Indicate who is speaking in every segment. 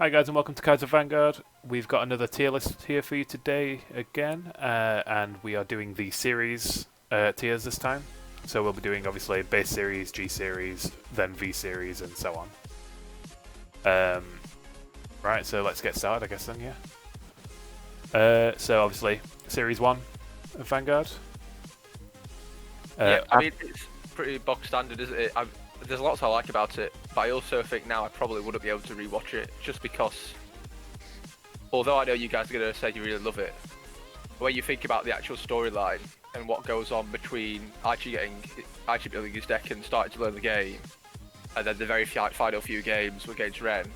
Speaker 1: Hi guys and welcome to Cards of Vanguard. We've got another tier list here for you today again, and we are doing the series tiers this time. So we'll be doing obviously base series, G series, then V series, and so on. Right, so let's get started, I guess then, yeah. So obviously, Series 1 of Vanguard.
Speaker 2: Yeah, I mean, it's pretty bog standard, isn't it? There's lots I like about it, but I also think now I probably wouldn't be able to rewatch it, just because, although I know you guys are going to say you really love it, when you think about the actual storyline and what goes on between Archie building his deck and starting to learn the game, and then the very final few games against Ren,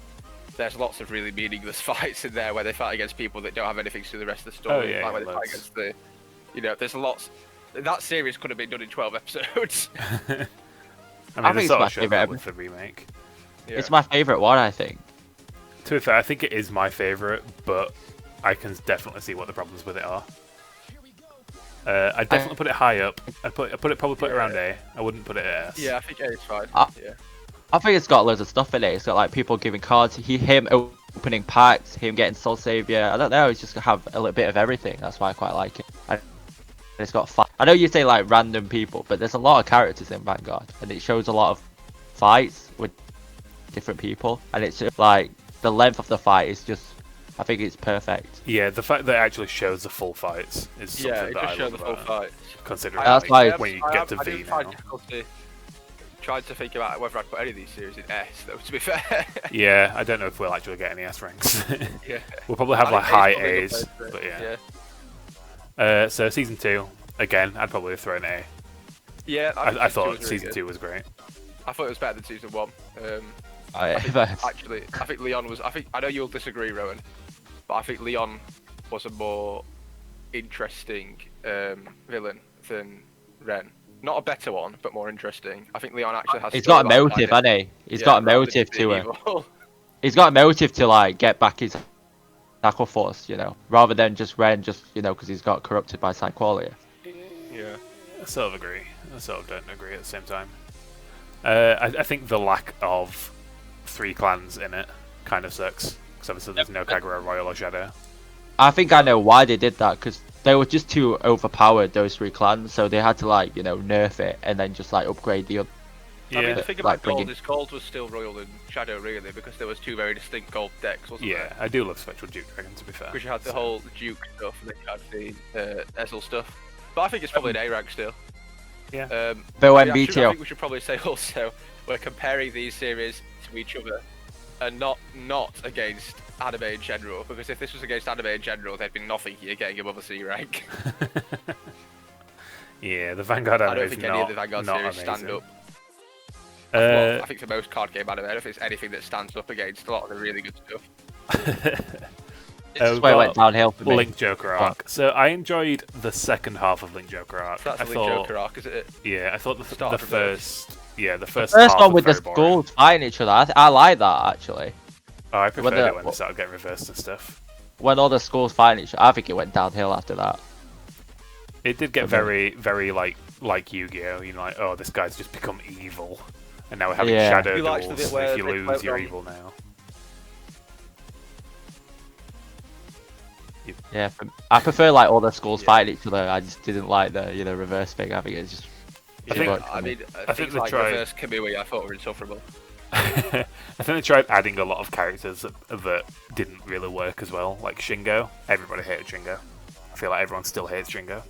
Speaker 2: there's lots of really meaningless fights in there where they fight against people that don't have anything to do with the rest of the story.
Speaker 1: Oh, yeah,
Speaker 2: like when they fight against the, there's lots. That series could have been done in 12 episodes.
Speaker 1: I mean,
Speaker 3: think it's my favourite
Speaker 1: with the remake.
Speaker 2: Yeah.
Speaker 3: It's my favourite one, I think.
Speaker 1: To be fair, I think it is my favourite, but I can definitely see what the problems with it are. I'd definitely put it high up. I'd probably put it around A. I wouldn't put it at S.
Speaker 2: Yeah, I think A is fine. Yeah.
Speaker 3: I think it's got loads of stuff in it. It's got like people giving cards, him opening packs, him getting Soul Savior. I don't know. It's just have a little bit of everything. That's why I quite like it. And it's got fun. I know you say like random people, but there's a lot of characters in Vanguard, and it shows a lot of fights with different people, and it's just like the length of the fight is just. I think it's perfect.
Speaker 1: Yeah, the fact that it actually shows the full fights is something that I love
Speaker 2: the full
Speaker 1: about it,
Speaker 2: fights.
Speaker 1: considering
Speaker 3: That's why
Speaker 1: when you get to V now.
Speaker 2: Tried to think about whether I'd put any of these series in S, though, to be fair.
Speaker 1: Yeah, I don't know if we'll actually get any S ranks.
Speaker 2: Yeah.
Speaker 1: We'll probably have like high A's,
Speaker 2: but
Speaker 1: but yeah. So season 2, again, I'd probably throw an A.
Speaker 2: Yeah,
Speaker 1: I thought season 2 was great.
Speaker 2: I thought it was better than season 1.
Speaker 3: I
Speaker 2: think Leon was. I know you'll disagree, Rowan, but I think Leon was a more interesting villain than Ren. Not a better one, but more interesting. I think Leon actually has.
Speaker 3: He's got a motive, hasn't he? He's got a motive to it. He's got a motive to like get back his tackle force, rather than just Ren, because he's got corrupted by Psyqualia.
Speaker 2: Yeah.
Speaker 1: I sort of agree. I sort of don't agree at the same time. I think the lack of 3 clans in it kind of sucks, because obviously there's no Kagura, Royal, or Shadow.
Speaker 3: I think I know why they did that, because they were just too overpowered, those 3 clans, so they had to nerf it and then just upgrade the other.
Speaker 1: Yeah.
Speaker 2: I mean, the thing about Gold is Gold was still Royal and Shadow, really, because there was 2 very distinct Gold decks, wasn't there?
Speaker 1: Yeah, I do love Spectral Duke Dragon, to be fair.
Speaker 2: Because you had the whole Duke stuff, and then you had the Ezel stuff. But I think it's probably an A rank still.
Speaker 1: Yeah.
Speaker 3: But when
Speaker 2: I
Speaker 3: BTO...
Speaker 2: think we should probably say also, we're comparing these series to each other, and not against anime in general, because if this was against anime in general, there'd be nothing here getting above a C rank.
Speaker 1: Yeah, the Vanguard anime
Speaker 2: I don't think any of the Vanguard series
Speaker 1: amazing.
Speaker 2: stand up. I think for most card game anime, I don't think it's anything that stands up against a lot of the really good stuff.
Speaker 3: This is where it went downhill for me.
Speaker 1: Link Joker arc. So I enjoyed the second half of Link Joker arc.
Speaker 2: So that's the Link Joker arc, isn't it?
Speaker 1: Yeah, I thought the first
Speaker 3: First
Speaker 1: half
Speaker 3: one
Speaker 1: was
Speaker 3: with the
Speaker 1: very boring.
Speaker 3: schools fighting each other, I like that actually.
Speaker 1: Oh, I preferred it when they started getting reversed and stuff.
Speaker 3: When all the schools fighting each other, I think it went downhill after that.
Speaker 1: It did get very, very like Yu-Gi-Oh! Like, oh, this guy's just become evil, and now we're having shadow duels. If you lose, you're evil now.
Speaker 3: Yeah, I prefer all the schools fighting each other. I just didn't like the reverse thing. I think it's just.
Speaker 2: I think
Speaker 1: they
Speaker 2: like
Speaker 1: tried.
Speaker 2: reverse Kamui, I thought were insufferable.
Speaker 1: I think they tried adding a lot of characters that didn't really work as well, like Shingo. Everybody hated Shingo. I feel like everyone still hates Shingo.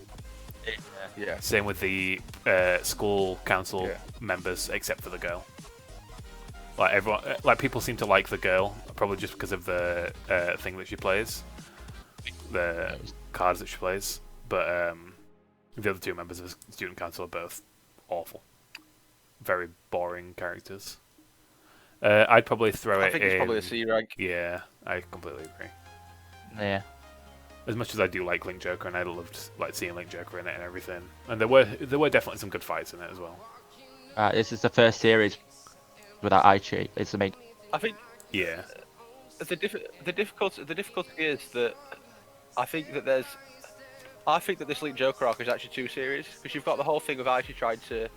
Speaker 2: Yeah.
Speaker 1: Same with the school council members, except for the girl. Like everyone, people seem to like the girl, probably just because of the thing that she plays, the cards that she plays. But the other 2 members of the student council are both awful, very boring characters. I'd probably throw it in.
Speaker 2: I think it's probably a C rank.
Speaker 1: Yeah, I completely agree.
Speaker 3: Yeah.
Speaker 1: As much as I do like Link Joker, and I loved seeing Link Joker in it and everything, and there were definitely some good fights in it as well.
Speaker 3: This is the first series without Aichi. It's the main.
Speaker 2: I think.
Speaker 1: Yeah.
Speaker 2: The difficulty is that I think that this Link Joker arc is actually 2 series, because you've got the whole thing of Aichi trying to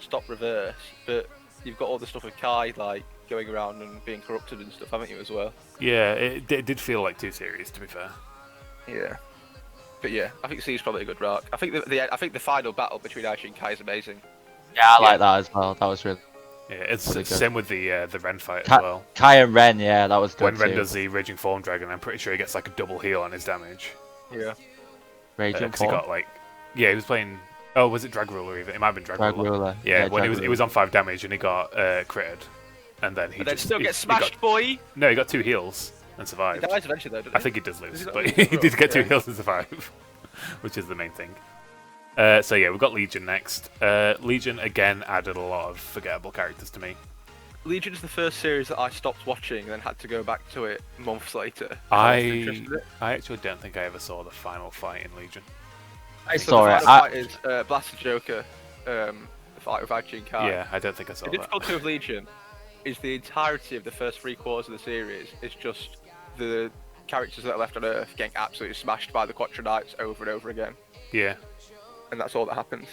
Speaker 2: stop reverse, but you've got all the stuff with Kai like going around and being corrupted and stuff, haven't you as well?
Speaker 1: Yeah, it did feel like 2 series, to be fair.
Speaker 2: Yeah. But yeah, I think C is probably a good arc. I think the final battle between Aichi and Kai is amazing.
Speaker 3: Yeah, I like that as well. That was really.
Speaker 1: Yeah, it's
Speaker 3: really good.
Speaker 1: same with the Ren fight as well.
Speaker 3: Kai and Ren, yeah, that was good
Speaker 1: When Ren
Speaker 3: too.
Speaker 1: does the Raging Form Dragon, I'm pretty sure he gets like a double heal on his damage.
Speaker 2: Yeah.
Speaker 3: Raging
Speaker 1: Because
Speaker 3: Form.
Speaker 1: he got like, yeah, he was playing. Oh, was it Drag Ruler even? It might have been Drag Ruler. Yeah, when
Speaker 3: Drag
Speaker 1: he was on 5 damage and he got critted, and then he
Speaker 2: still gets smashed, boy.
Speaker 1: No, he got 2 heals and survived.
Speaker 2: He dies eventually though, doesn't he?
Speaker 1: I think he does lose,
Speaker 2: Does he
Speaker 1: but
Speaker 2: not
Speaker 1: he
Speaker 2: lose?
Speaker 1: did get 2
Speaker 2: Yeah.
Speaker 1: heals and survive, which is the main thing. So yeah, we've got Legion next. Legion again added a lot of forgettable characters to me.
Speaker 2: Legion is the first series that I stopped watching and then had to go back to it months later.
Speaker 1: I actually don't think I ever saw the final fight in Legion.
Speaker 3: I
Speaker 2: So
Speaker 3: saw
Speaker 2: the
Speaker 3: it.
Speaker 2: final fight is Blaster Joker, the fight with Aichi and Kai.
Speaker 1: Yeah, I don't think I saw
Speaker 2: The
Speaker 1: that.
Speaker 2: difficulty of Legion is the entirety of the first 3 quarters of the series is just the characters that are left on Earth getting absolutely smashed by the Quattronites over and over again,
Speaker 1: Yeah,
Speaker 2: and that's all that happens.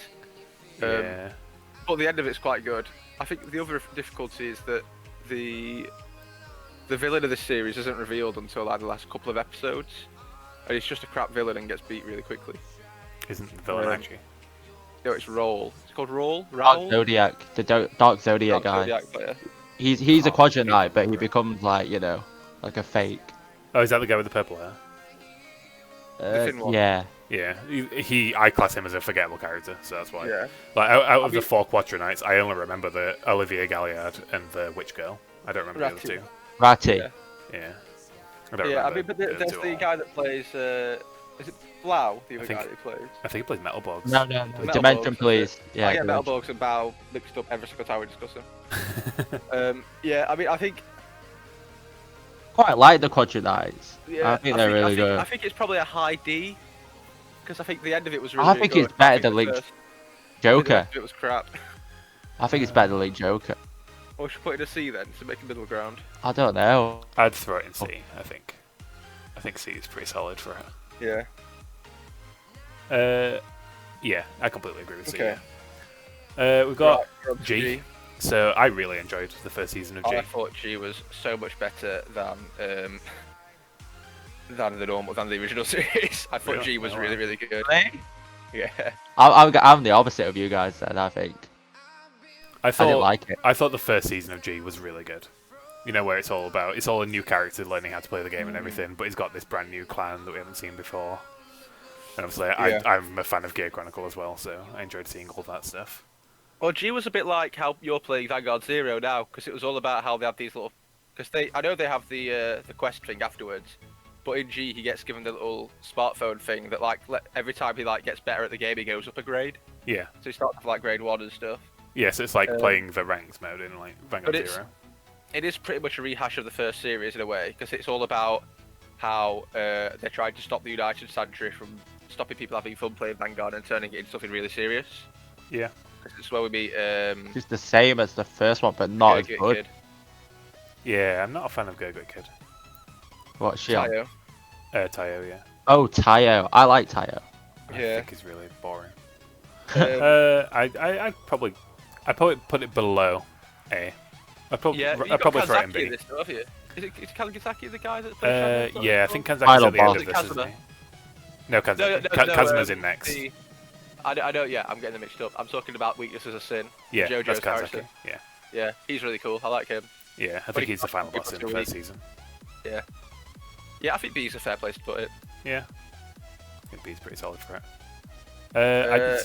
Speaker 1: yeah.
Speaker 2: But the end of it's quite good. I think the other difficulty is that the villain of this series isn't revealed until like the last couple of episodes, and it's just a crap villain and gets beat really quickly.
Speaker 1: Isn't the villain actually?
Speaker 2: No, it's Roll. It's called Roll.
Speaker 3: Dark
Speaker 2: Raoul?
Speaker 3: Zodiac, the Dark Zodiac guy.
Speaker 2: Zodiac player.
Speaker 3: He's a Quadronite, but he becomes like, you know, like a fake.
Speaker 1: Oh, is that the guy with the purple hair?
Speaker 2: thin one.
Speaker 3: Yeah.
Speaker 1: Yeah, I class him as a forgettable character, so that's why.
Speaker 2: Yeah.
Speaker 1: Like out of the 4 Quattronites, I only remember the Olivia Galliard and the Witch Girl. I don't remember the other 2.
Speaker 3: Ratty.
Speaker 2: Yeah.
Speaker 1: Yeah. I don't
Speaker 2: Yeah, I
Speaker 1: remember
Speaker 2: mean, but
Speaker 1: the
Speaker 2: there's
Speaker 1: other 2
Speaker 2: the
Speaker 1: at all.
Speaker 2: guy that plays. Is it Blau, the other
Speaker 1: think-
Speaker 2: guy that he plays?
Speaker 1: I think he plays Metal Bogs.
Speaker 3: No.
Speaker 2: Metal
Speaker 3: Dimension
Speaker 2: Bugs,
Speaker 3: Police. Yeah.
Speaker 2: I get
Speaker 3: Dimension.
Speaker 2: Metalbugs and Bao mixed up every single time we discuss them. Yeah, I mean, I think.
Speaker 3: Quite like the Quadronites.
Speaker 2: Yeah,
Speaker 3: I think they're really good.
Speaker 2: I think it's probably a high D, because I think the end of it was really.
Speaker 3: I think
Speaker 2: really
Speaker 3: it's
Speaker 2: good.
Speaker 3: better
Speaker 2: I think
Speaker 3: than
Speaker 2: the
Speaker 3: Link
Speaker 2: first-
Speaker 3: Joker.
Speaker 2: It was crap.
Speaker 3: I think it's better than Link Joker.
Speaker 2: Or should we put it in a C then to make a middle ground?
Speaker 3: I don't know.
Speaker 1: I'd throw it in C, I think. I think C is pretty solid for
Speaker 2: Yeah.
Speaker 1: it. Yeah, I completely agree with C.
Speaker 2: Okay.
Speaker 1: We've got
Speaker 2: Right, we're on to
Speaker 1: G. So I really enjoyed the first season of G.
Speaker 2: I thought G was so much better than the original series. I thought
Speaker 1: Really?
Speaker 2: G was
Speaker 1: Oh,
Speaker 2: really
Speaker 1: wow.
Speaker 2: really good. Yeah.
Speaker 3: I'm the opposite of you guys then, I think.
Speaker 1: I
Speaker 3: I didn't
Speaker 1: thought
Speaker 3: like it.
Speaker 1: I thought the first season of G was really good. You know, where it's all a new character learning how to play the game and everything, but he's got this brand new clan that we haven't seen before. And obviously,
Speaker 2: Yeah.
Speaker 1: I'm a fan of Gear Chronicle as well, so I enjoyed seeing all that stuff.
Speaker 2: Well, G was a bit like how you're playing Vanguard Zero now, because it was all about how they have these little. Because I know they have the quest thing afterwards, but in G he gets given the little smartphone thing that like every time he like gets better at the game he goes up a grade.
Speaker 1: Yeah.
Speaker 2: So he starts with like grade 1 and stuff.
Speaker 1: Yeah, so it's like playing the ranked mode in like Vanguard
Speaker 2: But
Speaker 1: Zero.
Speaker 2: it is pretty much a rehash of the first series in a way, because it's all about how they're trying to stop the United Sanctuary from stopping people having fun playing Vanguard and turning it into something really serious.
Speaker 1: Yeah.
Speaker 2: This is where we meet
Speaker 3: It's the same as the first one, but not as
Speaker 2: Gurgit
Speaker 3: good.
Speaker 2: Kid,
Speaker 1: Yeah, I'm not a fan of Gurgit Kid.
Speaker 3: What's she on?
Speaker 2: Tayo.
Speaker 1: Tayo, yeah.
Speaker 3: Oh, Tayo. I like Tayo.
Speaker 1: I
Speaker 2: Yeah.
Speaker 1: think he's really boring.
Speaker 2: Um,
Speaker 1: I'd probably put it below A. I'd probably,
Speaker 2: yeah,
Speaker 1: I'd probably throw it in
Speaker 2: Kazaki
Speaker 1: B.
Speaker 2: in this, though, have you? Is Kazaki the guy that plays?
Speaker 1: Yeah, I think Kanzaki's
Speaker 3: Final
Speaker 1: at the end
Speaker 3: boss.
Speaker 1: of this, isn't
Speaker 2: Kazuma.
Speaker 1: he? No, Kazuma's in next.
Speaker 2: I know. Yeah, I'm getting them mixed up. I'm talking about Weakness as a Sin.
Speaker 1: Yeah,
Speaker 2: JoJo's
Speaker 1: that's
Speaker 2: character.
Speaker 1: Kanzaki. Yeah,
Speaker 2: Yeah, he's really cool. I like him.
Speaker 1: yeah. I
Speaker 2: But
Speaker 1: think
Speaker 2: he-
Speaker 1: he's the final boss in the
Speaker 2: really-
Speaker 1: first season.
Speaker 2: Yeah, I think B's a fair place to put it.
Speaker 1: Yeah, I think B's pretty solid for it.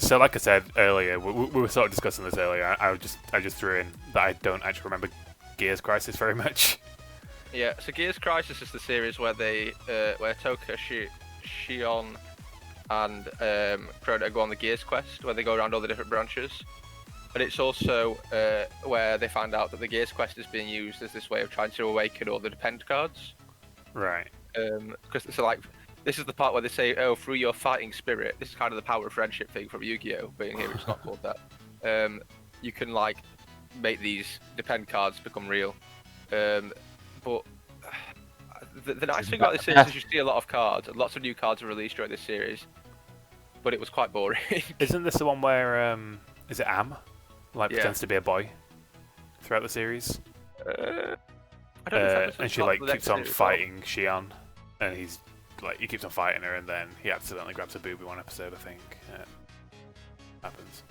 Speaker 1: So, like I said earlier, we were sort of discussing this earlier. I just threw in that I don't actually remember Gears Crisis very much.
Speaker 2: Yeah, so Gears Crisis is the series where where Toka, Shion, and Crota go on the Gears quest, where they go around all the different branches. But it's also where they find out that the Gears quest is being used as this way of trying to awaken all the Depend cards.
Speaker 1: Right.
Speaker 2: Because so like, this is the part where they say, oh, through your fighting spirit, this is kind of the power of friendship thing from Yu-Gi-Oh, but in here it's not called that. You can like make these Depend cards become real. But the nice thing about this series is you see a lot of cards, and lots of new cards are released during this series. But it was quite boring.
Speaker 1: Isn't this the one where is it Am? Like
Speaker 2: Yeah.
Speaker 1: pretends to be a boy. throughout the series.
Speaker 2: I don't know if that was
Speaker 1: And she
Speaker 2: part
Speaker 1: like
Speaker 2: of the
Speaker 1: keeps
Speaker 2: next
Speaker 1: on
Speaker 2: series,
Speaker 1: fighting Shion, and he keeps on fighting her, and then he accidentally grabs a boob in one episode. I think happens.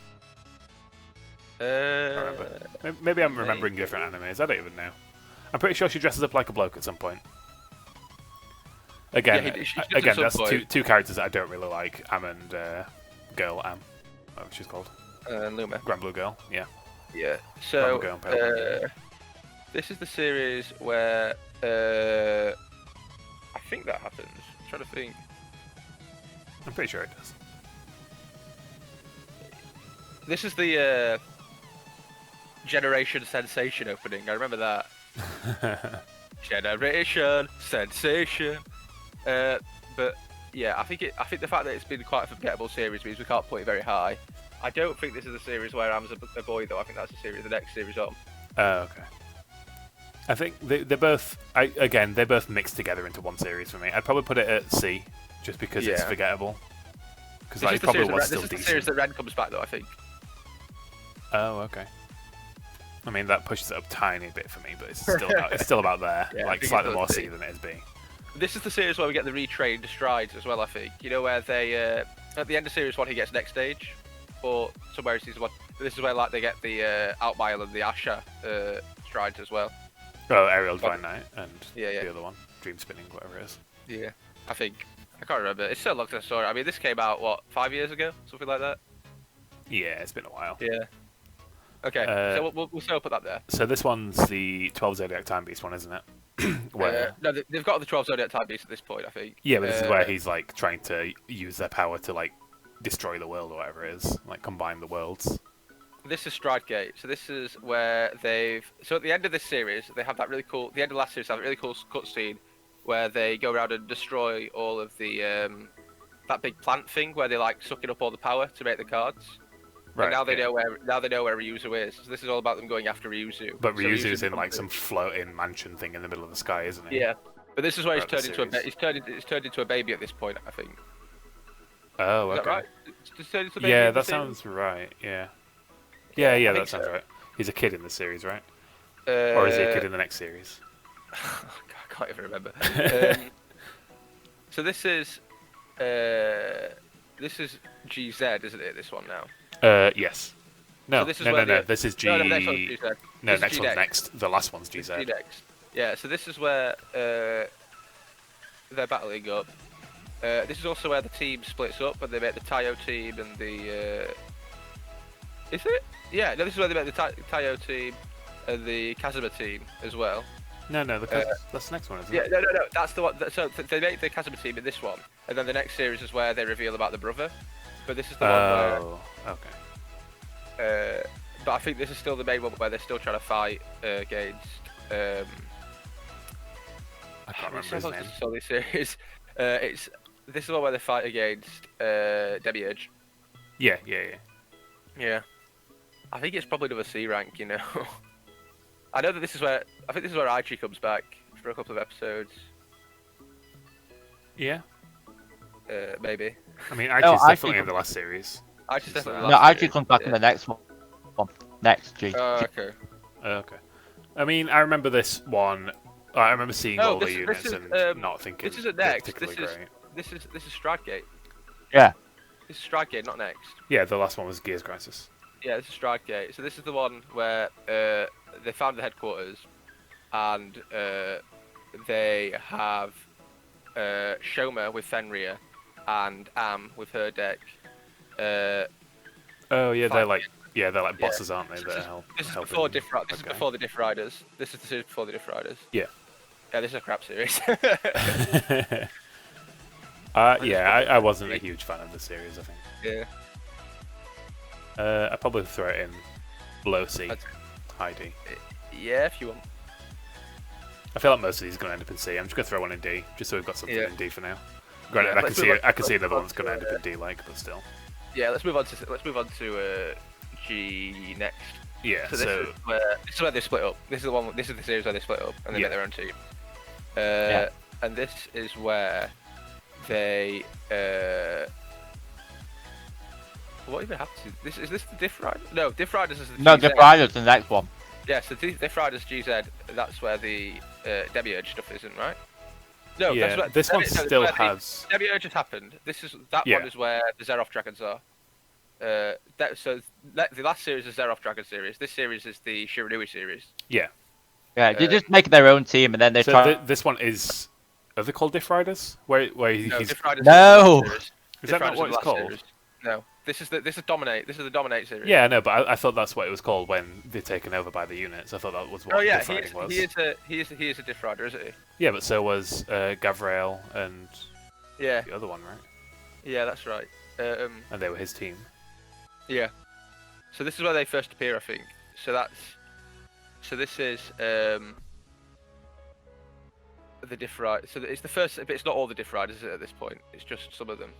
Speaker 1: I remember. Maybe I'm remembering different animes. I don't even know. I'm pretty sure she dresses up like a bloke at some point. Again, that's two characters that I don't really like. Am and girl Am, what she's called.
Speaker 2: Luma.
Speaker 1: Grand Blue Girl. Yeah.
Speaker 2: Yeah. So
Speaker 1: Girl and Pale Blue.
Speaker 2: this is the series where I think that happens. I'm trying to think.
Speaker 1: I'm pretty sure it does.
Speaker 2: This is the Generation Sensation opening. I remember that. Generation Sensation. But yeah, I think the fact that it's been quite a forgettable series means we can't put it very high. I don't think this is the series where Am's a boy though. I think that's the next series on.
Speaker 1: Okay. I think they're both. They're both mixed together into one series for me. I'd probably put it at C, just because it's forgettable. Because it probably was still decent.
Speaker 2: This is the series that Ren comes back though, I think.
Speaker 1: Oh, okay. I mean, that pushes it up a tiny bit for me, but it's still about there.
Speaker 2: Yeah,
Speaker 1: like slightly more C than it is B.
Speaker 2: This is the series where we get the retrained strides as well, I think. You know, where they at the end of series 1 he gets next stage, or somewhere in season 1. This is where like they get the Outmile and the Asha strides as well.
Speaker 1: Oh, Aerial Divine Knight and
Speaker 2: the
Speaker 1: other one, Dream Spinning, whatever it is.
Speaker 2: Yeah, I think. I can't remember. It's so long since I saw it. I mean, this came out, what, 5 years ago? Something like that?
Speaker 1: Yeah, it's been a while.
Speaker 2: Yeah. Okay, so we'll still put that there.
Speaker 1: So this one's the 12 Zodiac Time Beast one, isn't it? Where...
Speaker 2: no, they've got the 12 Zodiac Time Beasts at this point, I think.
Speaker 1: Yeah, but this is where he's like trying to use their power to like destroy the world or whatever it is, like combine the worlds.
Speaker 2: This is Stride Gate. So this is where so at the end of this series, they have that really cool... The end of last series, they have a really cool cutscene where they go around and destroy all of the... that big plant thing where they're like sucking up all the power to make the cards. Right. And now they know where Ryuzu is. So this is all about them going after Ryuzu.
Speaker 1: But Ryuzu's in like some floating mansion thing in the middle of the sky, isn't he?
Speaker 2: Yeah. But this is where he's turned into a baby at this point, I think.
Speaker 1: Oh, okay.
Speaker 2: Is that right? It's turned into a baby
Speaker 1: yeah, that sounds right. Yeah. Yeah, that sounds right. He's a kid in the series, right? Or is he a kid in the next series?
Speaker 2: I can't even remember. So this is GZ, isn't it? This one now.
Speaker 1: Yes. No,
Speaker 2: so
Speaker 1: no. This is G.
Speaker 2: No, next one's GZ.
Speaker 1: No, next one's next. The last one's GZ.
Speaker 2: Next. Yeah. So this is where they're battling up. This is also where the team splits up, and they make the Tayo team and the. Is it? Yeah. No, this is where they make the Tayo team and the Kazuma team as well.
Speaker 1: No, that's the next one, isn't it?
Speaker 2: Yeah, no. That's the one. So they make the Kazuma team in this one, and then the next series is where they reveal about the brother. But this is the one where.
Speaker 1: Oh, okay.
Speaker 2: But I think this is still the main one where they're still trying to fight against.
Speaker 1: I can't remember his name.
Speaker 2: So this series, this is the one where they fight against Demiurge.
Speaker 1: Yeah.
Speaker 2: Yeah. I think it's probably another C rank, you know. I know that this is where Aichi comes back for a couple of episodes.
Speaker 1: Yeah.
Speaker 2: Maybe.
Speaker 1: I mean, Aichi's definitely in the last series.
Speaker 2: Aichi's definitely.
Speaker 3: No, Aichi comes back in the next one. Next G.
Speaker 2: Okay.
Speaker 1: Okay. I mean, I remember this one. I remember seeing all the units and not thinking.
Speaker 2: This isn't next.
Speaker 1: This
Speaker 2: is Stride Gate.
Speaker 3: Yeah.
Speaker 2: This is Stride Gate, not next.
Speaker 1: Yeah, the last one was Gears Crisis.
Speaker 2: Yeah, this is Stride Gate. So this is the one where they found the headquarters, and they have Shoma with Fenrir and Am with her deck.
Speaker 1: Oh yeah, they're like bosses, aren't they?
Speaker 2: This is before before the Diff Riders. This is the series before the Diff Riders.
Speaker 1: Yeah.
Speaker 2: Yeah, this is a crap series.
Speaker 1: I wasn't a huge fan of the series, I think.
Speaker 2: Yeah.
Speaker 1: I'd probably throw it in low C, high D.
Speaker 2: Yeah, if you want.
Speaker 1: I feel like most of these are going to end up in C. I'm just going to throw one in D, just so we've got something in D for now. Granted, I can see another one's going to end up in D, but still.
Speaker 2: Yeah, let's move on to G next.
Speaker 1: Yeah.
Speaker 2: So this is where they split up. This is the series where they split up and they get their own team. And this is where they. What even happened? Is this the Diff Riders? No, Diff Riders is the.
Speaker 3: No, Diff Riders is the next one.
Speaker 2: Yeah, so Diff Riders GZ, that's where the Demiurge stuff isn't, right? No,
Speaker 1: Yeah,
Speaker 2: that's where,
Speaker 1: this one
Speaker 2: no,
Speaker 1: still
Speaker 2: where the
Speaker 1: has.
Speaker 2: Demiurge has happened. That
Speaker 1: Yeah.
Speaker 2: one is where the Xeroth dragons are. So the last series is Xeroth Dragon series. This series is the Shiranui series.
Speaker 1: Yeah.
Speaker 3: Yeah, they just make their own team and then they
Speaker 1: So
Speaker 3: try.
Speaker 1: this one is. Are they called Diff Riders? Where
Speaker 2: No,
Speaker 1: he's.
Speaker 2: Diff Riders
Speaker 3: No!
Speaker 1: Is that not what it's called?
Speaker 2: Series. No, this is Dominate. This is the Dominate series.
Speaker 1: Yeah, no, but I thought that's what it was called when they're taken over by the units. I thought that was what
Speaker 2: Oh yeah,
Speaker 1: Diff Riding was.
Speaker 2: he is a Diff Rider, isn't he?
Speaker 1: Yeah, but so was Gavrael and
Speaker 2: Yeah,
Speaker 1: the other one, right?
Speaker 2: yeah, that's right.
Speaker 1: And they were his team.
Speaker 2: Yeah. So this is where they first appear, I think. So this is the Diff Rider. So it's the first, but it's not all the Diff Riders, is it, at this point? It's just some of them.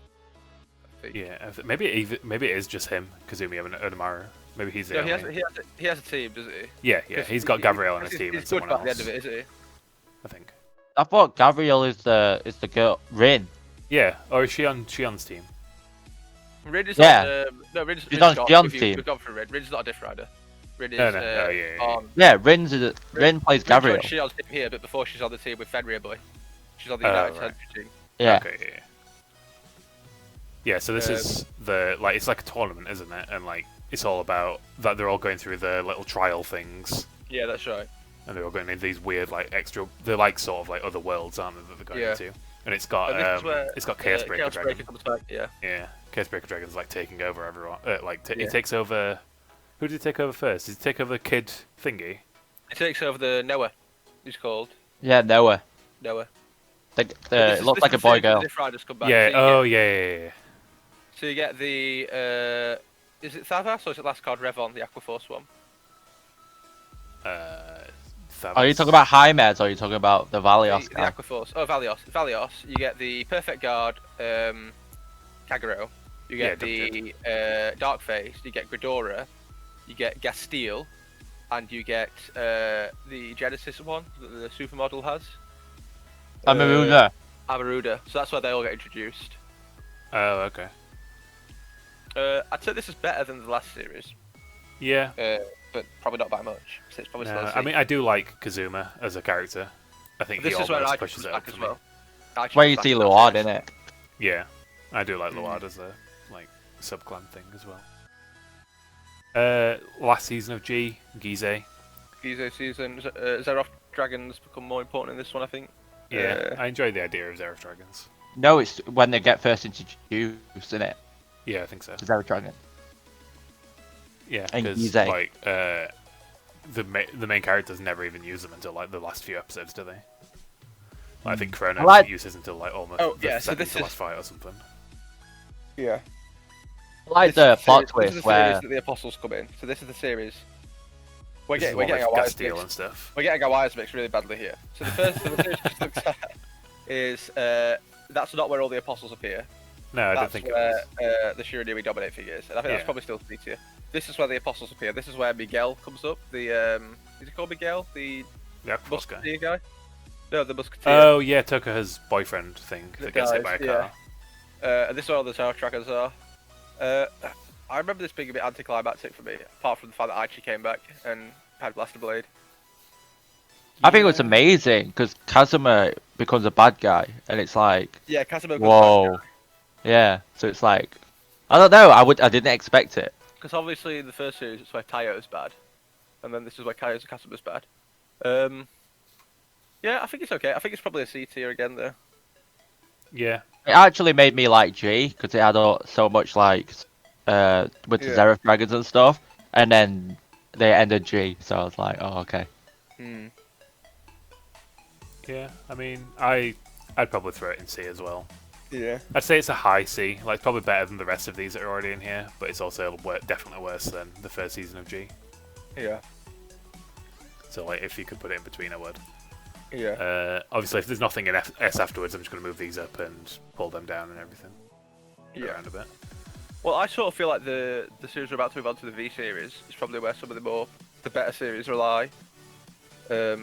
Speaker 2: I think.
Speaker 1: Yeah, maybe it is just him, Kazumi and Odomaru. Maybe he's the
Speaker 2: No,
Speaker 1: only...
Speaker 2: he has a team, doesn't he?
Speaker 1: Yeah, he's got Gavrael on his team and
Speaker 2: He's good
Speaker 1: someone
Speaker 2: by
Speaker 1: else.
Speaker 2: the end of it, isn't he?
Speaker 1: I think.
Speaker 3: I thought Gabrielle is the girl. Rin.
Speaker 1: Yeah, or is she on Shion's team?
Speaker 2: Rin is
Speaker 3: Yeah.
Speaker 2: on, no, Rin's
Speaker 3: She's on Shion's
Speaker 2: we've
Speaker 3: team.
Speaker 2: gone for Rin. Rin's not a Diff Rider. Rin is
Speaker 1: No. Oh, yeah.
Speaker 2: on...
Speaker 3: Yeah, Rin plays Gabrielle.
Speaker 2: Rin's on Shion's team here, but before she's on the team with Fenrir Boy. She's on the
Speaker 1: Oh,
Speaker 2: United
Speaker 1: right.
Speaker 2: Century team.
Speaker 3: Yeah.
Speaker 1: Okay, yeah. Yeah, so this is the it's like a tournament, isn't it? And like it's all about that they're all going through the little trial things,
Speaker 2: Yeah, that's right.
Speaker 1: and they're all going into these weird like extra. They're like sort of like other worlds, aren't they? That they're going
Speaker 2: Yeah.
Speaker 1: into, and it's got
Speaker 2: And this is where,
Speaker 1: it's got Chaos Breaker
Speaker 2: Chaos
Speaker 1: Dragon.
Speaker 2: Breaker comes back, yeah.
Speaker 1: Yeah, Chaos Breaker Dragon's like taking over everyone. He
Speaker 2: Yeah.
Speaker 1: takes over. Who did he take over first? Did he take over the kid thingy?
Speaker 2: It takes over the Noah, he's called.
Speaker 3: Yeah, Noah.
Speaker 2: Noah.
Speaker 3: It looks like a boy girl.
Speaker 2: Diff Riders come back.
Speaker 1: Yeah.
Speaker 2: So you
Speaker 1: Yeah.
Speaker 2: So you get the is it Thavas or is it last card Revon, the Aquaforce one?
Speaker 3: Are you talking about Hymes or are you talking about the Valios
Speaker 2: The
Speaker 3: guy?
Speaker 2: Aquaforce. Oh, Valios. You get the Perfect Guard, Kagero. You get the Darkface. You get Gridora. You get Gastile, and you get the Genesis one that the supermodel has.
Speaker 3: Amaruda.
Speaker 2: Amaruda. So that's where they all get introduced.
Speaker 1: Oh, okay.
Speaker 2: I'd say this is better than the last series,
Speaker 1: Yeah.
Speaker 2: but probably not by much. So it's probably still
Speaker 1: No,
Speaker 2: a
Speaker 1: I mean, I do like Kazuma as a character. I think
Speaker 2: this
Speaker 1: he
Speaker 2: is where
Speaker 1: almost
Speaker 2: I
Speaker 1: pushes it
Speaker 2: back
Speaker 1: up
Speaker 2: as
Speaker 1: for me.
Speaker 2: well.
Speaker 3: Where you see Luard in it.
Speaker 1: Yeah, I do like
Speaker 2: Mm.
Speaker 1: Luard as a sub-clan thing as well. Last season of Gize.
Speaker 2: Gizo season, Xeroth Dragons become more important in this one, I think.
Speaker 1: Yeah, I enjoy the idea of Xeroth Dragons.
Speaker 3: No, it's when they get first introduced, isn't it?
Speaker 1: Yeah, I think so.
Speaker 3: Zero Dragon.
Speaker 1: Yeah,
Speaker 3: And
Speaker 1: because
Speaker 3: Gize.
Speaker 1: like the main characters never even use them until like the last few episodes, do they? Like, I think Chrono
Speaker 3: Like-
Speaker 1: uses until like almost
Speaker 2: Oh,
Speaker 1: the
Speaker 2: yeah, so
Speaker 1: second
Speaker 2: this
Speaker 1: to
Speaker 2: is-
Speaker 1: last fight or something.
Speaker 2: Yeah.
Speaker 3: I like
Speaker 2: This
Speaker 3: the
Speaker 2: is
Speaker 3: plot
Speaker 2: this is
Speaker 3: twist
Speaker 2: the
Speaker 3: where
Speaker 2: series that the Apostles come in. So this is the series. We're
Speaker 1: This is
Speaker 2: getting,
Speaker 1: the
Speaker 2: we're
Speaker 1: one
Speaker 2: getting
Speaker 1: with
Speaker 2: our wires
Speaker 1: Castile
Speaker 2: mixed.
Speaker 1: and stuff.
Speaker 2: We're getting our wires mixed really badly here. So the first thing the series just looks at is that's not where all the Apostles appear.
Speaker 1: No, I don't
Speaker 2: That's
Speaker 1: think it
Speaker 2: where
Speaker 1: was.
Speaker 2: the Shiranui Dominate figure is. And I think
Speaker 1: Yeah.
Speaker 2: that's probably still C tier. This is where the Apostles appear. This is where Miguel comes up. The is he called Miguel? The
Speaker 1: The Aquaforce guy.
Speaker 2: Musketeer guy? No, the Musketeer.
Speaker 1: Oh yeah, Toka's boyfriend thing
Speaker 2: The
Speaker 1: that gets hit by
Speaker 2: guys,
Speaker 1: a car.
Speaker 2: And this is where all the Xeroth Dragons are. I remember this being a bit anticlimactic for me, apart from the fact that Aichi came back and had Blaster Blade.
Speaker 3: I think it was amazing because Kazuma becomes a bad guy, and it's like,
Speaker 2: Yeah, Kazuma.
Speaker 3: whoa, yeah. So it's like, I don't know. I didn't expect it.
Speaker 2: Because obviously in the first series it's where Tayo's bad, and then this is where Kazuma's bad. Yeah, I think it's okay. I think it's probably a C tier again though.
Speaker 1: Yeah,
Speaker 3: It actually made me like G because it had so much like with the
Speaker 2: Yeah.
Speaker 3: Xeroth Dragons and stuff, and then they ended G, so I was like, oh okay.
Speaker 1: yeah. I mean, I'd probably throw it in C as well.
Speaker 2: Yeah.
Speaker 1: I'd say it's a high C. Like, probably better than the rest of these that are already in here, but it's also definitely worse than the first season of G.
Speaker 2: Yeah.
Speaker 1: So, like, if you could put it in between, I would.
Speaker 2: Yeah.
Speaker 1: Obviously, if there's nothing in S afterwards, I'm just going to move these up and pull them down and everything. Go
Speaker 2: Yeah.
Speaker 1: around a bit.
Speaker 2: Well, I sort of feel like the series we're about to move on to, the V series, is probably where some of the better series rely. I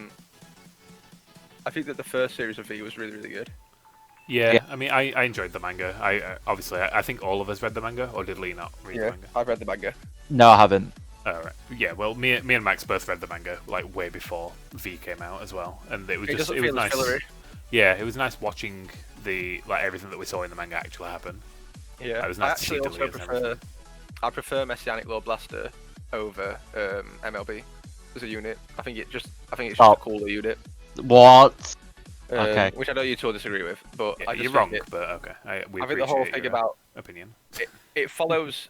Speaker 2: think that the first series of V was really, really good.
Speaker 1: Yeah,
Speaker 3: Yeah.
Speaker 1: I mean, I enjoyed the manga. I obviously, I think all of us read the manga, or did Lee not read the manga?
Speaker 2: I've read the manga.
Speaker 3: No, I haven't.
Speaker 1: Alright. Yeah, well, me and Max both read the manga like way before V came out as well, and it was
Speaker 2: It
Speaker 1: just
Speaker 2: doesn't
Speaker 1: it was
Speaker 2: feel
Speaker 1: nice.
Speaker 2: fillery.
Speaker 1: Yeah, it was nice watching the everything that we saw in the manga actually happen.
Speaker 2: Yeah,
Speaker 1: It was
Speaker 2: I
Speaker 1: nice to see
Speaker 2: actually also
Speaker 1: deleted and everything.
Speaker 2: I prefer Messianic Lord Blaster over MLB as a unit. I think it's just a cooler unit.
Speaker 3: What? Okay.
Speaker 2: Which I know you two will disagree with, but
Speaker 1: Yeah,
Speaker 2: I just
Speaker 1: you're
Speaker 2: think
Speaker 1: wrong, but okay.
Speaker 2: I think the whole thing
Speaker 1: your
Speaker 2: about
Speaker 1: opinion.
Speaker 2: it follows.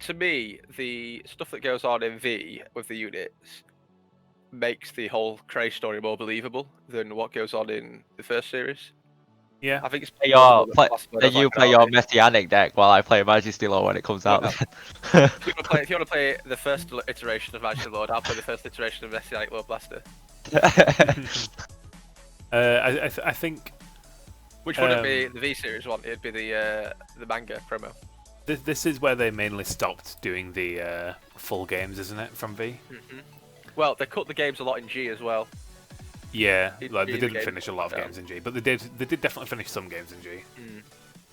Speaker 2: To me, the stuff that goes on in V with the units makes the whole Cray story more believable than what goes on in the first series.
Speaker 1: Yeah.
Speaker 2: I think it's
Speaker 3: You play your Messianic deck while I play Majesty Lord when it comes out.
Speaker 2: If you want to play the first iteration of Majesty Lord, I'll play the first iteration of Messianic Lord Blaster.
Speaker 1: I think.
Speaker 2: Which wouldn't be the V series one? It'd be the manga promo.
Speaker 1: This is where they mainly stopped doing the full games, isn't it, from V?
Speaker 2: Mm-hmm. Well, they cut the games a lot in G as well.
Speaker 1: Yeah, like
Speaker 2: G
Speaker 1: they
Speaker 2: the
Speaker 1: didn't
Speaker 2: games
Speaker 1: finish a lot of
Speaker 2: down.
Speaker 1: games in G, but they did definitely finish some games in G.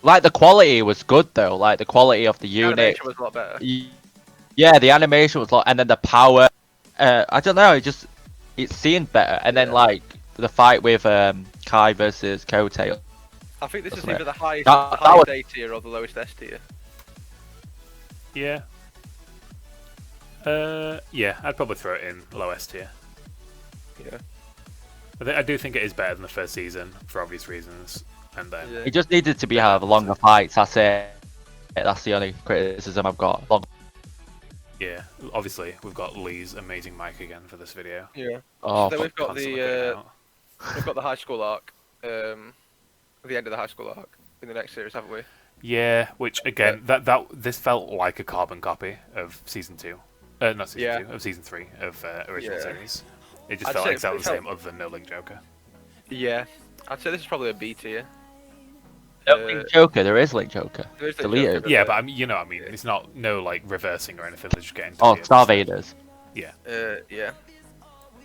Speaker 3: Like the quality was good though. Like the quality of the
Speaker 2: The
Speaker 3: unit.
Speaker 2: animation was a lot better.
Speaker 3: Yeah, the animation was a lot, and then the power. I don't know. It seemed better, and then like the fight with Kai versus Kote.
Speaker 2: I think this is
Speaker 3: Wasn't it?
Speaker 2: either the highest,
Speaker 3: That was-
Speaker 2: A tier or the lowest S tier.
Speaker 1: Yeah. Yeah, I'd probably throw it in low S tier.
Speaker 2: Yeah.
Speaker 1: I do think it is better than the first season for obvious reasons, and then
Speaker 2: Yeah.
Speaker 3: It just needed to be have longer fights. That's it. That's the only criticism I've got.
Speaker 1: yeah, obviously we've got Lee's amazing mic again for this video.
Speaker 2: Yeah.
Speaker 3: Oh,
Speaker 2: So then we've got
Speaker 1: Constantly putting it out.
Speaker 2: we've got the high school arc, the end of the high school arc in the next series, haven't we?
Speaker 1: Yeah, which again, this felt like a carbon copy of season 2. Not season 2, of season 3 of original
Speaker 2: Yeah.
Speaker 1: series. It just
Speaker 2: I'd
Speaker 1: felt
Speaker 2: say
Speaker 1: exactly
Speaker 2: it
Speaker 1: the
Speaker 2: felt-
Speaker 1: same, other than no Link Joker.
Speaker 2: Yeah. I'd say this is probably a B tier.
Speaker 3: Link Joker. There is Link Joker.
Speaker 2: There is Link
Speaker 3: Deleted.
Speaker 2: Joker,
Speaker 1: Yeah, but I mean, you know what I mean. It's not like reversing or anything. They're just getting.
Speaker 3: Oh,
Speaker 1: deleted
Speaker 3: Star
Speaker 1: instead.
Speaker 3: Vaders.
Speaker 1: Yeah,
Speaker 2: yeah.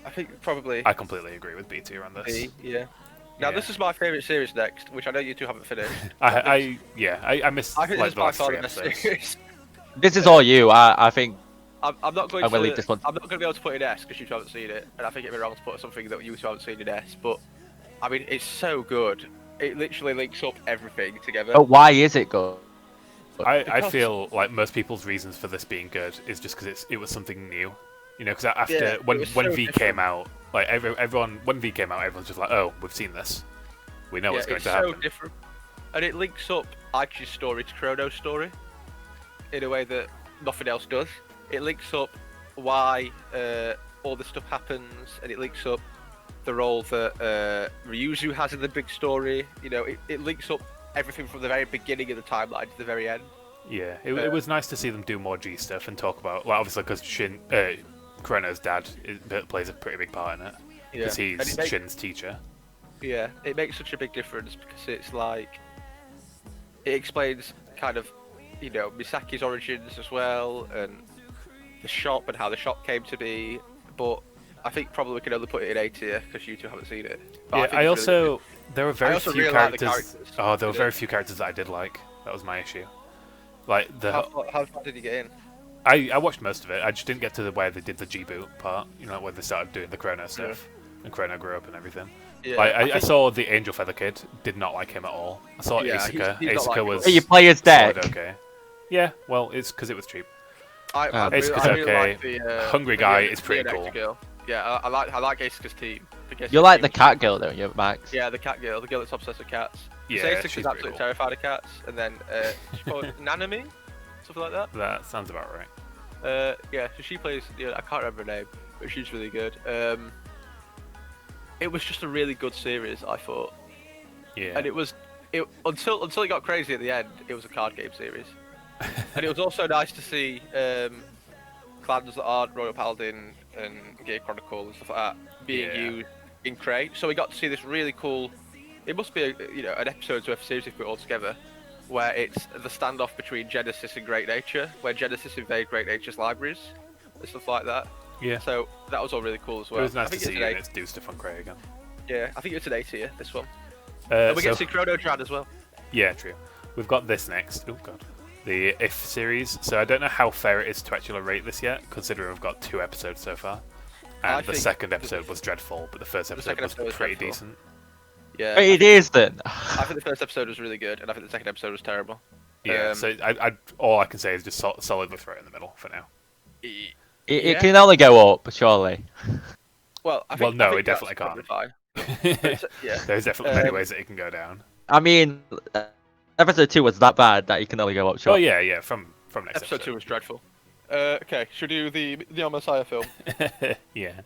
Speaker 2: I think probably
Speaker 1: I completely agree with B tier on this.
Speaker 2: B. Yeah. Now
Speaker 1: Yeah.
Speaker 2: this is my favourite series next, which I know you two haven't finished.
Speaker 1: I missed
Speaker 2: I think
Speaker 1: like
Speaker 2: this is
Speaker 1: the
Speaker 2: by
Speaker 1: last
Speaker 2: far
Speaker 1: 3
Speaker 2: the best
Speaker 1: episodes.
Speaker 2: series.
Speaker 3: This is all you. I think.
Speaker 2: I'm not going
Speaker 3: I'm gonna
Speaker 2: to
Speaker 3: leave this one.
Speaker 2: I'm not going to be able to put in S because you two haven't seen it, and I think it'd be wrong to put something that you two haven't seen in S. But I mean, it's so good. It literally links up everything together.
Speaker 3: But why is it good?
Speaker 1: I
Speaker 2: Because-
Speaker 1: feel like most people's reasons for this being good is just because it was something new. You know, because after
Speaker 2: Yeah,
Speaker 1: when
Speaker 2: it was
Speaker 1: when
Speaker 2: so
Speaker 1: V
Speaker 2: different.
Speaker 1: came out, like everyone when V came out, everyone's just like, oh, we've seen this. We know what's going
Speaker 2: it's
Speaker 1: to
Speaker 2: so
Speaker 1: happen.
Speaker 2: different, and it links up Aichi's story to Chrono's story in a way that nothing else does. It links up why all this stuff happens, and it links up the role that Ryuzu has in the big story. You know, it links up everything from the very beginning of the timeline to the very end.
Speaker 1: Yeah, it was nice to see them do more G stuff and talk about, well, obviously because Chrono's dad plays a pretty big part in it because
Speaker 2: And
Speaker 1: he's
Speaker 2: it makes-
Speaker 1: Shin's teacher.
Speaker 2: Yeah, it makes such a big difference because it's like it explains kind of, you know, Misaki's origins as well, and the shop and how the shop came to be. But I think probably we can only put it in A tier because you two haven't seen it. But
Speaker 1: Yeah,
Speaker 2: think
Speaker 1: I
Speaker 2: it's really
Speaker 1: also there were very
Speaker 2: also
Speaker 1: few
Speaker 2: really like the
Speaker 1: characters.
Speaker 2: characters,
Speaker 1: Oh, there were
Speaker 2: you
Speaker 1: very
Speaker 2: know.
Speaker 1: few characters that I did like. That was my issue. Like
Speaker 2: good. How far did you get in?
Speaker 1: I watched most of it. I just didn't get to where they did the G boot part. You know, where they started doing the Chrono stuff, and Chrono grew up and everything.
Speaker 2: Yeah,
Speaker 1: Like I
Speaker 2: think-
Speaker 1: saw the Angel Feather Kid. Did not like him at all. I saw
Speaker 2: Yeah,
Speaker 1: Asuka.
Speaker 2: he's not
Speaker 1: Asuka
Speaker 2: likable.
Speaker 1: was.
Speaker 3: Hey, you play his deck.
Speaker 1: solid okay. Yeah, well, it's because it was cheap.
Speaker 2: I
Speaker 1: Asuka's
Speaker 2: really
Speaker 1: okay.
Speaker 2: like the
Speaker 1: Hungry
Speaker 2: the
Speaker 1: guy
Speaker 2: Neon-
Speaker 1: is pretty
Speaker 2: Neon
Speaker 1: cool.
Speaker 2: Actor Girl. Yeah, I like Asuka's team. I guess
Speaker 3: You
Speaker 2: his
Speaker 3: like
Speaker 2: team
Speaker 3: the
Speaker 2: was-
Speaker 3: cat girl, don't you, Max?
Speaker 2: Yeah, the cat girl, the girl that's obsessed with cats.
Speaker 1: Yeah,
Speaker 2: Asuka's
Speaker 1: she's pretty
Speaker 2: absolutely
Speaker 1: cool.
Speaker 2: terrified of cats, and then she's called Nanami, something like that.
Speaker 1: That sounds about right.
Speaker 2: Yeah, so she plays. Yeah, I can't remember her name, but she's really good. It was just a really good series, I thought,
Speaker 1: Yeah.
Speaker 2: and it until it got crazy at the end. It was a card game series, and it was also nice to see clans that aren't Royal Paladin and Gear Chronicle and stuff like that being
Speaker 1: Yeah.
Speaker 2: used in Cray. So we got to see this really cool. It must be an episode's worth of series if we put it all together, where it's the standoff between Genesis and Great Nature, where Genesis invade Great Nature's libraries and stuff like that.
Speaker 1: Yeah.
Speaker 2: So that was all really cool as well.
Speaker 1: It was
Speaker 2: I
Speaker 1: nice to
Speaker 2: think it's
Speaker 1: see
Speaker 2: an A-
Speaker 1: units do stuff on Cray again.
Speaker 2: Yeah, I think it's an A tier, this one. And we get to see Chrono Trad as well.
Speaker 1: Yeah, true. We've got this next. Oh god. the If series. So I don't know how fair it is to actually rate this yet, considering we've got 2 episodes so far. And the second episode was dreadful, but the first episode was pretty decent.
Speaker 2: Yeah.
Speaker 3: It is then.
Speaker 2: I think the first episode was really good, and I think the second episode was terrible.
Speaker 1: Yeah, so all I can say is just solidly throw it in the middle for now.
Speaker 3: It can only go up, surely.
Speaker 2: Well, I think
Speaker 1: it definitely can't.
Speaker 2: Fine. Yeah.
Speaker 1: There's definitely many ways that it can go down.
Speaker 3: I mean, episode 2 was that bad that you can only go up, surely.
Speaker 1: Oh yeah, from next episode.
Speaker 2: Episode 2 was dreadful. Okay, should we do the Neon Messiah film?
Speaker 1: Yeah.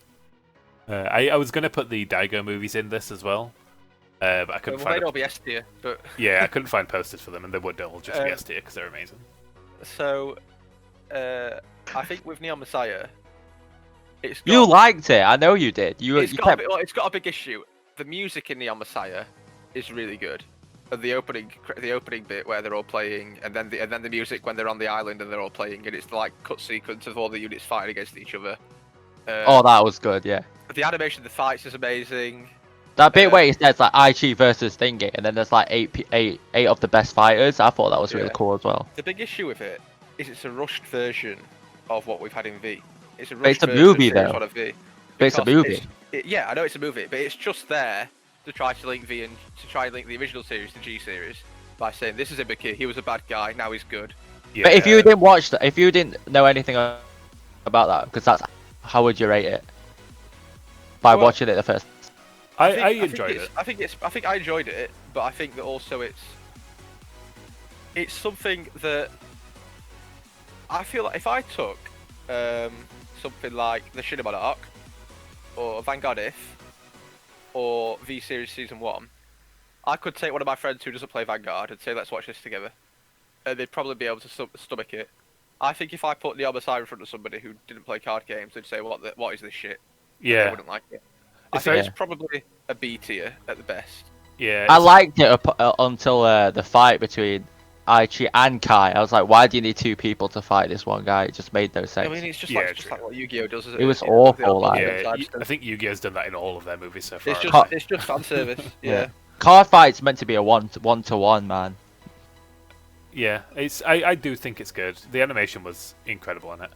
Speaker 1: I was going to put the Daigo movies in this as well. But I couldn't find.
Speaker 2: They'd all be S tier, but
Speaker 1: yeah, I couldn't find posters for them, and they would all just be S tier because they're amazing.
Speaker 2: So, I think with Neon Messiah,
Speaker 3: You liked it. I know you did. It's
Speaker 2: got a big issue. The music in Neon Messiah is really good. And the opening bit where they're all playing, and then the music when they're on the island and they're all playing, and it's like cut sequence of all the units fighting against each other.
Speaker 3: That was good. Yeah.
Speaker 2: The animation of the fights is amazing.
Speaker 3: That bit where it says like Aichi versus Thingy, and then there's like eight of the best fighters. I thought that was really cool as well.
Speaker 2: The big issue with it is it's a rushed version of what we've had in V. It's a
Speaker 3: movie though. But it's a movie.
Speaker 2: Yeah, I know it's a movie, but it's just there to try to link V and to try and link the original series to G series by saying this is Ibuki. He was a bad guy. Now he's good.
Speaker 1: Yeah.
Speaker 3: But if you didn't watch that, if you didn't know anything about that, because that's how would you rate it? By watching it the first.
Speaker 1: I enjoyed it.
Speaker 2: I think I enjoyed it, but I think that also it's something that I feel like if I took something like the Shinobon arc or Vanguard If or V Series Season 1, I could take one of my friends who doesn't play Vanguard and say let's watch this together, and they'd probably be able to stomach it. I think if I put Neon Messiah in front of somebody who didn't play card games, they'd say what is this shit?
Speaker 1: Yeah.
Speaker 2: They wouldn't like it. I think it's probably a B tier at the best.
Speaker 1: Yeah.
Speaker 3: I liked it until the fight between Aichi and Kai. I was like, why do you need 2 people to fight this one guy? It just made no sense.
Speaker 2: I mean, it's just like what Yu-Gi-Oh does.
Speaker 3: It was awful.
Speaker 1: I think Yu-Gi-Oh's done that in all of their movies so far.
Speaker 2: It's just fan service. Yeah.
Speaker 3: Cardfight's meant to be a one-to-one, man.
Speaker 1: Yeah, I do think it's good. The animation was incredible in it.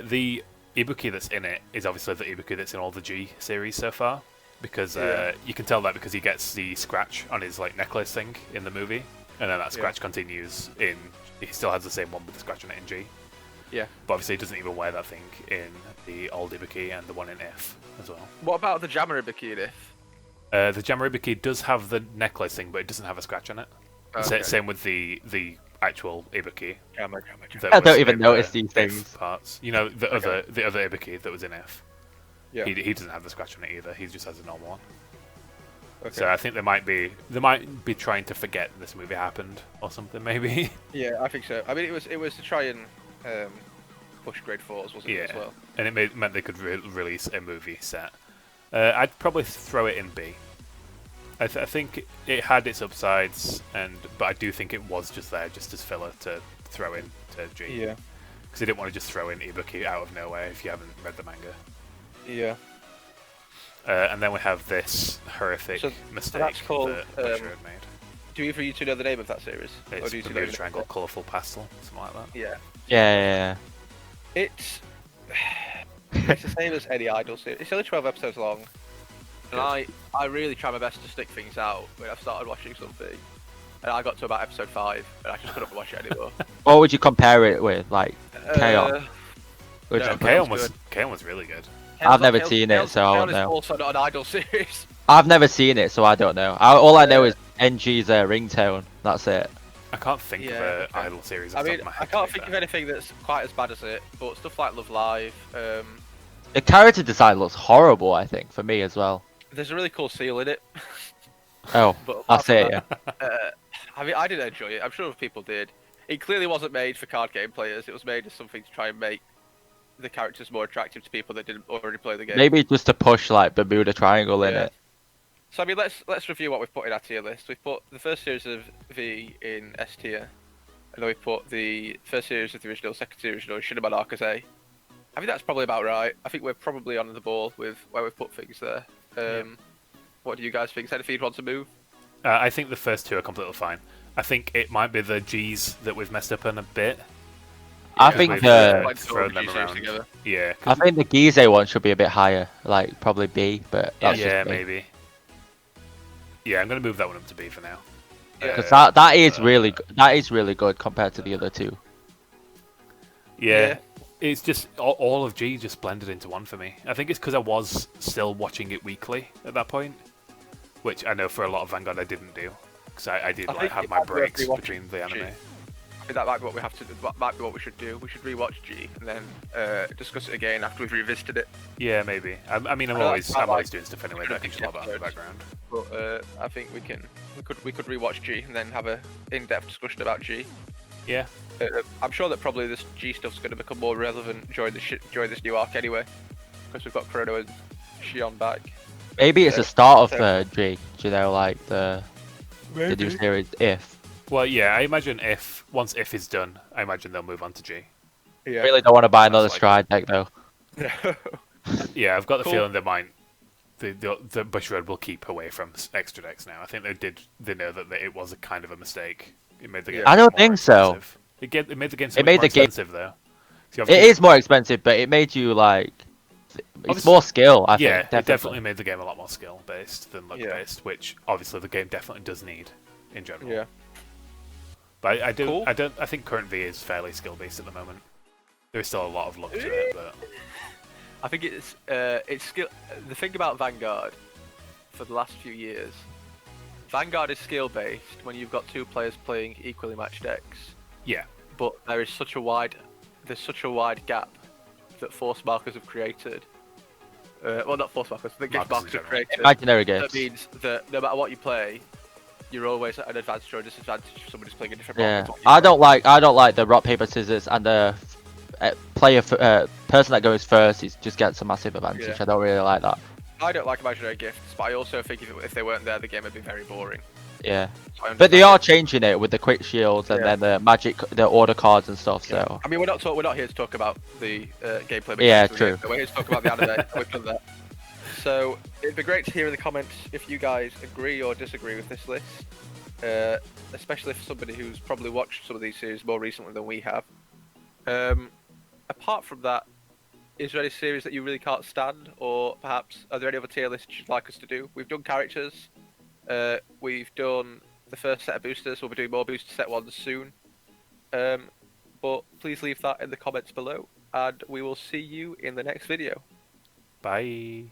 Speaker 1: The Ibuki that's in it is obviously the Ibuki that's in all the G series so far, because you can tell that because he gets the scratch on his like necklace thing in the movie, and then that scratch continues in. He still has the same one with the scratch on it in G.
Speaker 2: Yeah.
Speaker 1: But obviously he doesn't even wear that thing in the old Ibuki and the one in If as well.
Speaker 2: What about the Jammer Ibuki in If?
Speaker 1: The Jammer Ibuki does have the necklace thing, but it doesn't have a scratch on it. Okay. Same with the actual Ibuki.
Speaker 3: I don't even notice these things.
Speaker 1: Parts. You know, the other Ibuki that was in F.
Speaker 2: Yeah.
Speaker 1: He doesn't have the scratch on it either. He just has a normal one.
Speaker 2: Okay.
Speaker 1: So I think they might be trying to forget this movie happened or something maybe.
Speaker 2: Yeah, I think so. I mean, it was to try and push grade 4s, wasn't it, as well?
Speaker 1: And it meant they could release a movie set. I'd probably throw it in B. I think it had its upsides, but I do think it was just there, just as filler to throw in to G.
Speaker 2: Yeah.
Speaker 1: Because they didn't want to just throw in Ibuki out of nowhere if you haven't read the manga.
Speaker 2: Yeah.
Speaker 1: And then we have this horrific mistake
Speaker 2: that's called,
Speaker 1: that Busher had made.
Speaker 2: Do either of you two know the name of that series?
Speaker 1: It's Bermuda Triangle Colourful Pastel, something like that.
Speaker 2: Yeah.
Speaker 3: Yeah.
Speaker 2: It's the same as any Idol series. It's only 12 episodes long. And I really try my best to stick things out when I've started watching something. And I got to about episode 5, and I just couldn't watch it anymore.
Speaker 3: What would you compare it with? Like, K-On?
Speaker 1: K-On was really good.
Speaker 3: I've never seen it, so I don't know.
Speaker 2: It's also not an Idol series.
Speaker 3: I've never seen it, so I don't know. All I know is NG's ringtone. That's it.
Speaker 1: I can't think of an Idol series.
Speaker 2: I can't think of anything that's quite as bad as it, but stuff like Love Live.
Speaker 3: The character design looks horrible, I think, for me as well.
Speaker 2: There's a really cool seal in it.
Speaker 3: Oh, that's it, yeah.
Speaker 2: I mean, I didn't enjoy it. I'm sure other people did. It clearly wasn't made for card game players. It was made as something to try and make the characters more attractive to people that didn't already play the game.
Speaker 3: Maybe just to push like Bermuda Triangle in it.
Speaker 2: So I mean, let's review what we've put in our tier list. We've put the first series of V in S tier, and then we put the first series of the original, second series of the Shinobon arc as A. I think that's probably about right. I think we're probably on the ball with where we've put things there. What do you guys think? Is there anything you'd want to move?
Speaker 1: I think the first two are completely fine. I think it might be the G's that we've messed up on a bit.
Speaker 3: I
Speaker 1: because
Speaker 3: think
Speaker 1: we've,
Speaker 3: the
Speaker 1: thrown them
Speaker 2: G series
Speaker 1: around.
Speaker 2: together.
Speaker 1: Yeah.
Speaker 3: I think the Gize one should be a bit higher, like probably B, but that's
Speaker 1: Yeah,
Speaker 3: just me.
Speaker 1: maybe. Yeah, I'm gonna move that one up to B for now.
Speaker 3: Because that is really good compared to the other two.
Speaker 1: Yeah. It's just all of G just blended into one for me. I think it's because I was still watching it weekly at that point, which I know for a lot of Vanguard I didn't do, because I did
Speaker 2: I
Speaker 1: like
Speaker 2: think
Speaker 1: have
Speaker 2: it
Speaker 1: my
Speaker 2: might be worth
Speaker 1: breaks
Speaker 2: rewatching
Speaker 1: between the anime.
Speaker 2: G. I think that might be what we have to do. That might be what we should do. We should rewatch G and then discuss it again after we've revisited it.
Speaker 1: Yeah, maybe. I mean, I'm always doing stuff anyway. Don't need to love that in the background.
Speaker 2: But I think we could rewatch G and then have a in-depth discussion about G.
Speaker 1: Yeah.
Speaker 2: I'm sure that probably this G stuff's going to become more relevant during this new arc anyway, because we've got Chrono and Shion back.
Speaker 3: Maybe it's the start of G. Do you know, like the new series If.
Speaker 1: Well, yeah, I imagine once If is done, I imagine they'll move on to G.
Speaker 2: Yeah.
Speaker 3: Really don't want to buy another
Speaker 1: That's
Speaker 3: Stride deck though.
Speaker 1: Yeah, I've got the
Speaker 2: Cool.
Speaker 1: feeling they might. The Bushiroad will keep away from extra decks now. I think they know that it was a kind of a mistake. It made the game.
Speaker 3: I don't
Speaker 1: more
Speaker 3: think so.
Speaker 1: expensive. It made the game so
Speaker 3: It
Speaker 1: much
Speaker 3: made
Speaker 1: more
Speaker 3: the game-
Speaker 1: expensive though. So
Speaker 3: It is more expensive, but it made you like. It's
Speaker 1: Obviously-
Speaker 3: more skill, I
Speaker 1: Yeah,
Speaker 3: think.
Speaker 1: it definitely made the game a lot more skill based than luck
Speaker 2: Yeah.
Speaker 1: based, which obviously the game definitely does need in general.
Speaker 2: Yeah.
Speaker 1: But I
Speaker 2: Cool.
Speaker 1: think current V is fairly skill based at the moment. There is still a lot of luck to it, but
Speaker 2: I think it's skill. The thing about Vanguard for the last few years, Vanguard is skill based when you've got two players playing equally matched decks.
Speaker 1: yeah.
Speaker 2: But there's such a wide gap that force markers have created. Well, not force markers, the gift
Speaker 1: Markers
Speaker 2: markers
Speaker 1: in
Speaker 2: have
Speaker 1: general.
Speaker 2: created.
Speaker 3: Imaginary
Speaker 2: That
Speaker 3: gifts.
Speaker 2: means that no matter what you play, you're always at an advantage or a disadvantage if somebody's playing a different
Speaker 3: Yeah,
Speaker 2: marker.
Speaker 3: I don't like the rock paper scissors and the person that goes first is just gets a massive advantage.
Speaker 2: Yeah.
Speaker 3: I don't really like that.
Speaker 2: I don't like imaginary gifts, but I also think if they weren't there, the game would be very boring.
Speaker 3: Yeah,
Speaker 2: So I
Speaker 3: but they
Speaker 2: understand
Speaker 3: are
Speaker 2: it.
Speaker 3: changing it with the quick shields and
Speaker 2: Yeah.
Speaker 3: then the magic, the order cards and stuff. So
Speaker 2: I mean, we're not here to talk about the gameplay.
Speaker 3: Yeah,
Speaker 2: mechanics of the
Speaker 3: true.
Speaker 2: game, but we're here to talk about the anime. We've done that. So it'd be great to hear in the comments if you guys agree or disagree with this list, especially for somebody who's probably watched some of these series more recently than we have. Apart from that, is there any series that you really can't stand, or perhaps are there any other tier lists you'd like us to do? We've done characters, we've done the first set of boosters. We'll be doing more booster set ones soon. But please leave that in the comments below, and we will see you in the next video.
Speaker 1: Bye.